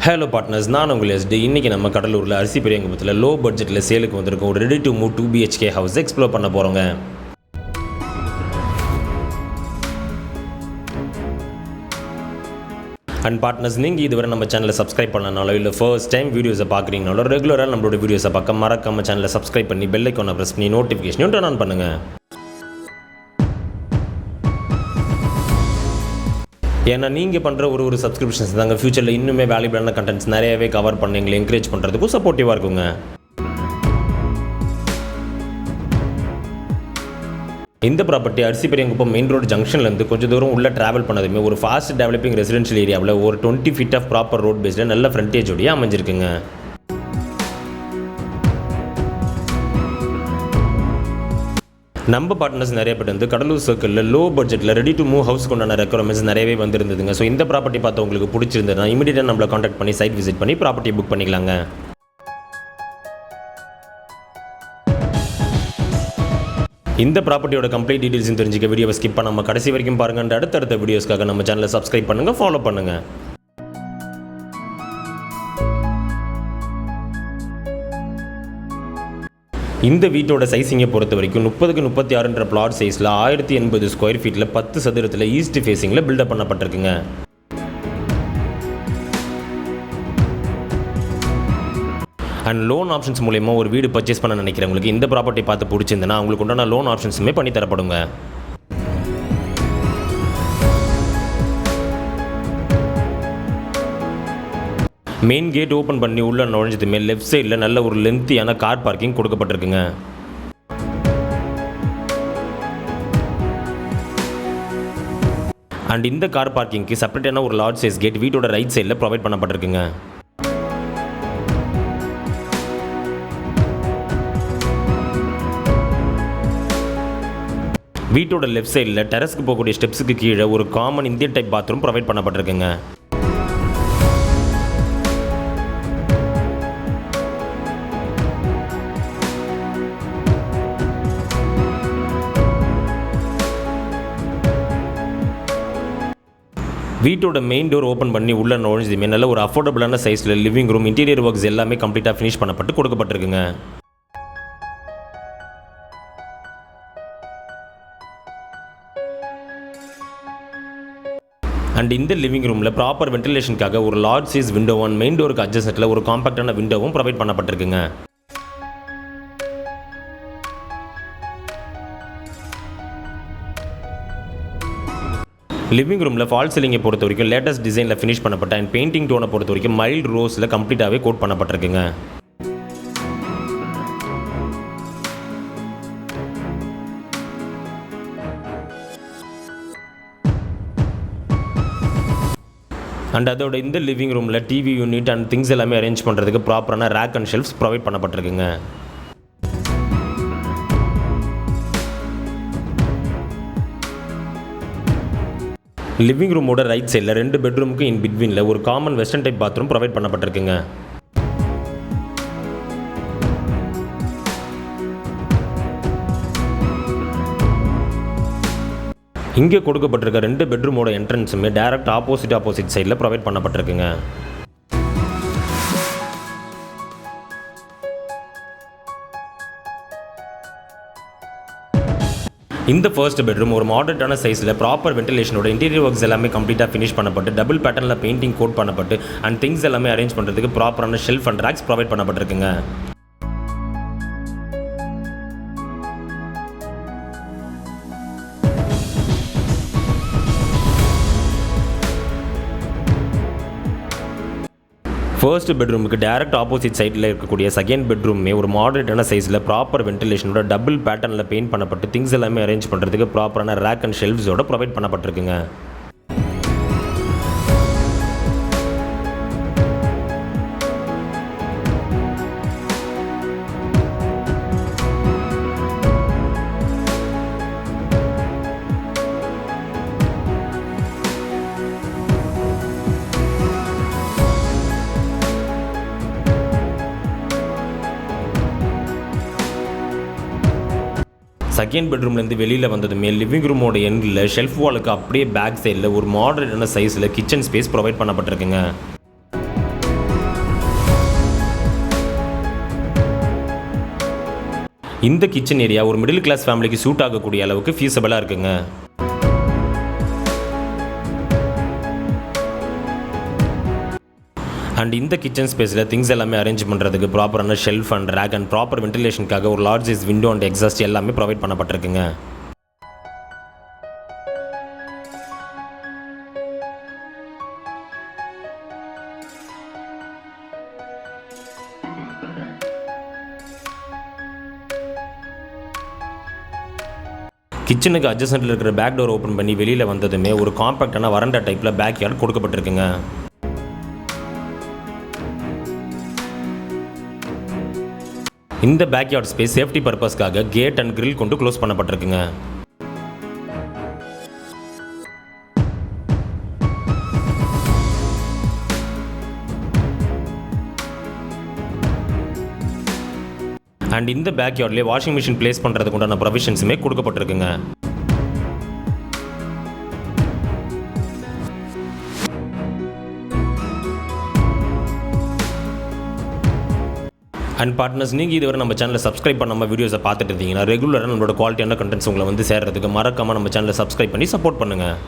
Hello partners, நான் உங்கள் ST. இன்றைக்கி நம்ம கடலூரில் அரிசி பெரியங்குப்பத்தில் லோ பட்ஜெட்டில் சேலுக்கு வந்திருக்கோம். ஒரு ready to move 2 BHK house explore பண்ண போகிறோங்க. அண்ட் பார்ட்னர்ஸ், நீங்கள் இதுவரை நம்ம சேனலை சப்ஸ்கிரைப் பண்ணனாலோ இல்லை ஃபர்ஸ்ட் டைம் வீடியோஸை பார்க்குறீங்கனாலோ ரெகுலராக நம்மளோட வீடியோஸை பார்க்க மறக்காம சேனலை சப்ஸ்கிரைப் பண்ணி பெல் ஐக்கானை ப்ரெஸ் பண்ணி நோட்டிஃபிகேஷனையும் டர்ன் ஆன் பண்ணுங்கள். ஏன்னா நீங்கள் பண்ணுற ஒரு சப்ஸ்கிரிப்ஷன்ஸ் தாங்க ஃபியூச்சரில் இன்னுமே வேல்யூபிளான கண்டென்ட்ஸ் நிறையவே கவர் பண்ணி எங்களை என்கரேஜ் பண்ணுறதுக்கும் சப்போர்ட்டிவாக இருக்குங்க. இந்த ப்ராப்பர்ட்டி அரிசி பெரியங்குப்பம் மெயின் ரோடு ஜங்ஷன்லேருந்து கொஞ்சம் தூரம் உள்ள ட்ராவல் பண்ணதுமே ஒரு ஃபாஸ்ட் டெவலப்பிங் ரெசிடென்ஷியல் ஏரியாவில் ஒரு 20 feet ஆஃப் ப்ராப்பர் ரோட் பேஸில் நல்ல ஃப்ரண்டேஜோடையே அமைஞ்சிருக்குங்க. நம்ம பார்ட்னர்ஸ் நிறைய பேர் வந்து கடலூர் சர்க்கிளில் லோ பட்ஜெட்டில் ரெடி டு மூவ் ஹவுஸ் கொண்டான ரெக்குவயர்மெண்ட்ஸ் நிறையவே வந்துருந்ததுங்க. ஸோ இந்த ப்ராப்பர்ட்டி பார்த்து உங்களுக்கு பிடிச்சிருந்ததுன்னா இமீடியட்டாக நம்மளை காண்டாக்ட் பண்ணி சைட் விசிட் பண்ணி ப்ராப்பர்ட்டி புக் பண்ணிக்கலாங்க. இந்த ப்ராப்பர்ட்டியோட கம்ப்ளீட் டீடைல்ஸ் தெரிஞ்சுக்க வீடியோவை ஸ்கிப் பண்ணாம கடைசி வரைக்கும் பாருங்க. அடுத்தடுத்த வீடியோஸ்க்காக நம்ம சேனலை சப்ஸ்கிரைப் பண்ணுங்க, ஃபாலோ பண்ணுங்க. இந்த வீட்டோட சைஸிங்கை பொறுத்த வரைக்கும் 30x36 பிளாட் சைஸில் 1080 ஸ்கொயர் ஃபீட்டில் 10 சதுரத்தில் ஈஸ்ட் ஃபேஸிங்கில் பில்டப் பண்ணப்பட்டிருக்குங்க. அண்ட் லோன் ஆப்ஷன்ஸ் மூலயமா ஒரு வீடு பர்ச்சேஸ் பண்ண நினைக்கிறவங்களுக்கு இந்த ப்ராப்பர்ட்டி பார்த்து பிடிச்சிருந்தேன்னா அவங்களுக்கு உண்டான லோன் ஆப்ஷன்ஸுமே பண்ணி தரப்படுங்க. மெயின் கேட் ஓப்பன் பண்ணி உள்ள நுழைஞ்சதுமே லெஃப்ட் சைடில் நல்ல ஒரு லென்த்தியான கார் பார்க்கிங் கொடுக்கப்பட்டிருக்குங்க. அண்ட் இந்த கார் பார்க்கிங்க்கு செப்பரேட்டான ஒரு லார்ஜ் சைஸ் கேட் வீட்டோட ரைட் சைடில் ப்ரொவைட் பண்ணப்பட்டிருக்குங்க. வீட்டோட லெஃப்ட் சைடில் டெரஸ்க்கு போகக்கூடிய ஸ்டெப்ஸுக்கு கீழே ஒரு common Indian type bathroom provide பண்ணப்பட்டிருக்குங்க. வீட்டோட மெயின் டோர் ஓப்பன் பண்ணி உள்ள நுழைஞ்சதுமே நல்ல ஒரு அஃபோர்டபுளான சைஸில் லிவிங் ரூம், இன்டீரியர் ஒர்க்ஸ் எல்லாமே கம்ப்ளீட்டாக ஃபினிஷ் பண்ணப்பட்டு கொடுக்கப்பட்டிருக்குங்க. அண்ட் இந்த லிவிங் ரூமில் ப்ராப்பர் வென்டிலேஷனுக்காக ஒரு லார்ஜ் சைஸ் விண்டோ மெயின் டோருக்கு அட்ஜஸ்டன்ட்டில் ஒரு காம்பாக்டான விண்டோவும் ப்ரொவைட் பண்ணப்பட்டிருக்குங்க. லிவிங் ரூமில் ஃபால் சீலிங்கை பொறுத்த வரைக்கும் லேட்டஸ்ட் டிசைனில் ஃபினிஷ் பண்ணப்பட்ட அண்ட் பெயிண்டிங் டோனை பொறுத்த வரைக்கும் மைல்ட் ரோஸில் கம்ப்ளீட்டாகவே கோட் பண்ணப்பட்டிருக்குங்க. அண்ட் அதோட இந்த லிவிங் ரூமில் டிவி யூனிட் அண்ட் திங்ஸ் எல்லாமே அரேஞ்ச் பண்ணுறதுக்கு ப்ராப்பரான ரேக் அண்ட் ஷெல்ஃப்ஸ் ப்ரொவைட் பண்ணப்பட்டிருக்குங்க. லிவிங் ரூமோட ரைட் சைடில் 2 பெட்ரூமுக்கு இன் பிட்வீனில் ஒரு common western type bathroom provide பண்ணப்பட்டிருக்குங்க. இங்கே கொடுக்கப்பட்டிருக்க 2 பெட்ரூமோட என்ட்ரன்ஸுமே டைரக்ட் ஆப்போசிட் சைடில் ப்ரொவைட் பண்ணப்பட்டிருக்குங்க. இந்த ஃபர்ஸ்ட் பெட்ரூம் ஒரு மாடர்னான சைஸில் ப்ராப்பர் வென்டிலேஷனோட இன்டீரியர் ஒர்க்ஸ் எல்லாமே கம்ப்ளீட்டாக ஃபினிஷ் பண்ணப்பட்டு டபுள் பேட்டர்னில் பெயிண்டிங் கோட் பண்ணப்பட்டு அண்ட் திங்ஸ் எல்லாமே அரேஞ்ச் பண்ணுறதுக்கு ப்ராப்பரான ஷெல்ஃப் அண்ட் ரேக்ஸ் ப்ரொவைட் பண்ணப்பட்டிருக்குங்க. ஃபர்ஸ்ட் பெட்ரூமுக்கு டைரக்ட் ஆப்போசிட் சைடில் இருக்கக்கூடிய செகண்ட் பெட்ரூமே ஒரு மாடரேட்டான சைஸில் ப்ராப்பர் வென்டிலேஷனோட டபுள் பேட்டர்னில் பெயிண்ட் பண்ணப்பட்டு திங்ஸ் எல்லாமே அரேஞ்ச் பண்ணுறதுக்கு ப்ராப்பரான ரேக் அண்ட் ஷெல்ஃப்ஸோட ப்ரொவைட் பண்ணப்பட்டிருக்குங்க. செகண்ட் பெட்ரூம்லேருந்து வெளியில் வந்ததுமே லிவிங் ரூமோட எண்டில் ஷெல்ஃப் வாலுக்கு அப்படியே பேக் சைடில் ஒரு மாடரேட்டான சைஸில் கிச்சன் ஸ்பேஸ் ப்ரொவைட் பண்ணப்பட்டிருக்குங்க. இந்த கிச்சன் ஏரியா ஒரு மிடில் கிளாஸ் ஃபேமிலிக்கு சூட் ஆகக்கூடிய அளவுக்கு ஃபீஸபிளாக இருக்குங்க. அண்ட் இந்த கிச்சன் ஸ்பேஸில் திங்ஸ் எல்லாமே அரேஞ்ச் பண்ணுறதுக்கு ப்ராப்பரான shelf and rack and proper வென்டிலேஷனுக்காக ஒரு large size window and exhaust எல்லாமே ப்ரொவைட் பண்ணப்பட்டிருக்குங்க. கிச்சனுக்கு அட்ஜஸ்டன்ட்டில் இருக்கிற பேக் டோர் ஓப்பன் பண்ணி வெளியில் வந்ததுமே ஒரு காம்பேக்டான வரண்டா டைப்பில் பேக் யார்ட் கொடுக்கப்பட்டிருக்குங்க. இந்த பேக் யார்ட் ஸ்பேஸ் சேஃப்டி பர்பஸ்க்காக கேட் அண்ட் கிரில் கொண்டு க்ளோஸ் பண்ணப்பட்டிருக்குங்க. அண்ட் இந்த பேக் யார்ட்லேயே வாஷிங் மிஷின் பிளேஸ் பண்ணுறதுக்கு உண்டான ப்ரொவிஷன்ஸுமே கொடுக்கப்பட்டிருக்குங்க. அண்ட் பார்ட்னர்ஸ், நீங்கள் இதுவரை நம்ம சேனலை சப்ஸ்கிரைப் பண்ணாமல் வீடியோஸை பார்த்துட்டு இருந்தீங்கன்னா ரெகுலராக நம்மளோட குவாலிட்டியான கண்டென்ட்ஸ் உங்களை வந்து சேர்றதுக்கு மறக்காமல் நம்ம சேனலை சப்ஸ்கிரைப் பண்ணி சப்போர்ட் பண்ணுங்கள்.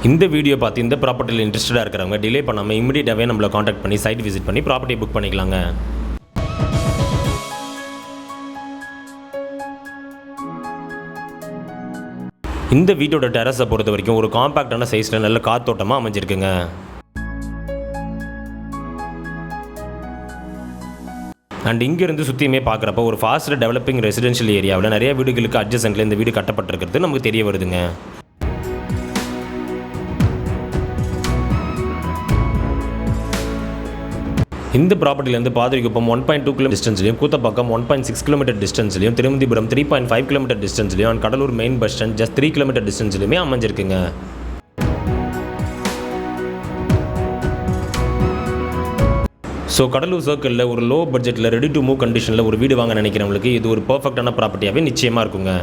இந்த வீடியோ பார்த்து இந்த ப்ராப்பர்ட்டியில் இன்ட்ரெஸ்டடாக இருக்கிறவங்க டிலே பண்ணாமல் இமீடியட்டாகவே நம்மளை காண்டாக்ட் பண்ணி சைட் விசிட் பண்ணி ப்ராப்பர்ட்டியை புக் பண்ணிக்கலாங்க. இந்த வீட்டோட டெரஸை பொறுத்த வரைக்கும் ஒரு காம்பேக்டான சைஸில் நல்ல காத்தோட்டமாக அமைஞ்சிருக்குங்க. அண்ட் இங்கேருந்து சுற்றியுமே பார்க்குறப்ப ஒரு ஃபாஸ்ட் டெவலப்பிங் ரெசிடென்ஷியல் ஏரியாவில் நிறைய வீடுகளுக்கு அட்ஜசன்ட்டில் இந்த வீடு கட்டப்பட்டிருக்கிறது நமக்கு தெரிய வருதுங்க. இந்த ப்ராப்பர்ட்டிலேருந்து பாதிரிக்குப்பம் 1.2 கிலோ டிஸ்டன்ஸ்லையும், கூத்தப்பாக்கம் 1.6 கிலோமீட்டர் டிஸ்டன்ஸ்லையும், திருமந்திபுரம் 3.5 கிலோமீட்டர் டிஸ்டன்ஸ்லையும் and Cuddalore main bus stand just 3 kilometre டிஸ்டன்ஸ்லையுமே அமைஞ்சிருக்குங்க. ஸோ கடலூர் சர்க்கிளில் ஒரு லோ பட்ஜெட்டில் ரெடி டு மூவ் கண்டிஷனில் ஒரு வீடு வாங்க நினைக்கிறவங்களுக்கு இது ஒரு பர்ஃபெக்டான ப்ராப்பர்ட்டியாகவே நிச்சயமாக இருக்குங்க.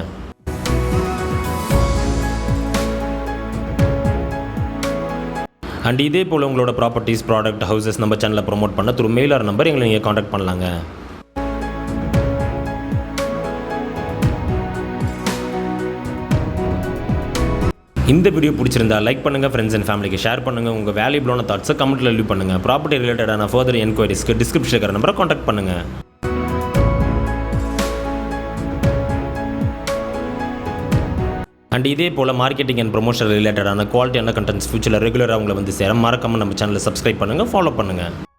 அண்ட் இதே போல் உங்களோட ப்ராப்பர்ட்டிஸ், ப்ராடக்ட், ஹவுசஸ் நம்ம சேனலில் ப்ரொமோட் பண்ண த்ரூ மெயில் ஆர் நம்பர் எங்களை நீங்கள் காண்டாக்ட் பண்ணலாங்க. இந்த வீடியோ பிடிச்சிருந்தா லைக் பண்ணுங்கள், ஃப்ரெண்ட்ஸ் அண்ட் ஃபேமிலிக்கு ஷேர் பண்ணுங்கள். உங்கள் வேல்யூபிளான தாட்ஸை கமெண்ட்டில் லீவ் பண்ணுங்கள். ப்ராப்பர்ட்டி ரிலேட்டடான ஃபர்தர் என்கொயரிஸ்க்கு டிஸ்கிரிப்ஷனில் இருக்கிற நம்பரை காண்டாக்ட் பண்ணுங்கள். அண்ட் இதே போல் மார்க்கெட்டிங் அண்ட் ப்ரொமோஷன் ரிலேட்டடான குவாலிட்டியான கண்டென்ட்ஸ் ஃபியூச்சரில் ரெகுலராக உங்களை வந்து சேர மறக்காமல் நம்ம சேனலை சப்ஸ்கிரைப் பண்ணுங்கள், ஃபாலோ பண்ணுங்கள்.